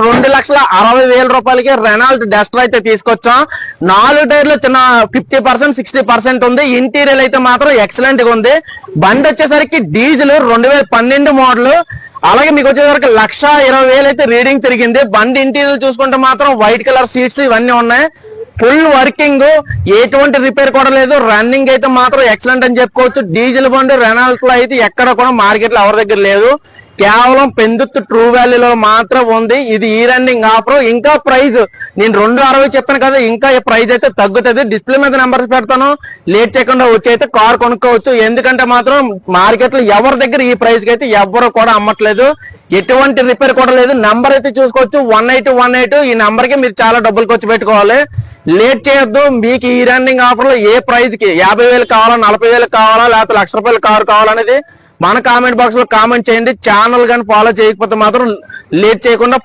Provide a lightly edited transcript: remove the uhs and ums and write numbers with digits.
2,60,000 Renault Duster అయితే తీసుకొచ్చాం. 4 టైర్లు చిన్న 50% 60% ఉంది. ఇంటీరియర్ అయితే మాత్రం ఎక్సలెంట్ గా ఉంది. బండి వచ్చేసరికి డీజిల్ 2012 మోడల్. అలాగే మీకు వచ్చేసరికి 1,20,000 అయితే రీడింగ్ తిరిగింది. బండి ఇంటీరియర్ చూసుకుంటే మాత్రం వైట్ కలర్ సీట్స్ ఇవన్నీ ఉన్నాయి. ఫుల్ వర్కింగ్, ఎటువంటి రిపేర్ కూడా లేదు. రన్నింగ్ అయితే మాత్రం ఎక్సలెంట్ అని చెప్పుకోవచ్చు. డీజిల్ బండి రెనాల్ట్ లో అయితే ఎక్కడ కూడా మార్కెట్ లో ఎవరి దగ్గర లేదు. కేవలం పెందుత్తు ట్రూ వాల్యూలో మాత్రం ఉంది. ఇది ఈ రన్నింగ్ ఆఫర్. ఇంకా ప్రైస్ నేను 2,60 చెప్పాను కదా, ఇంకా ఈ ప్రైస్ అయితే తగ్గుతుంది. డిస్ప్లే మీద నెంబర్స్ పెడతాను, లేట్ చేయకుండా వచ్చి అయితే కార్ కొనుక్కోవచ్చు. ఎందుకంటే మాత్రం మార్కెట్ లో ఎవరి దగ్గర ఈ ప్రైస్ కి అయితే ఎవరు కూడా అమ్మట్లేదు. ఎటువంటి రిపేర్ కూడా లేదు. నంబర్ అయితే చూసుకోవచ్చు 1818. ఈ నంబర్ కి మీరు చాలా డబ్బులు ఖర్చు పెట్టుకోవాలి. లేట్ చేయొద్దు. మీకు ఈ రన్నింగ్ ఆఫర్ లో ఏ ప్రైస్ కి 50,000 కావాలా, 40,000 కావాలా, లేకపోతే రూ. 1,00,000 కారు కావాలనేది మన కామెంట్ బాక్స్ లో కామెంట్ చేయండి. ఛానల్ కానీ ఫాలో చేయకపోతే మాత్రం లేట్ చేయకుండా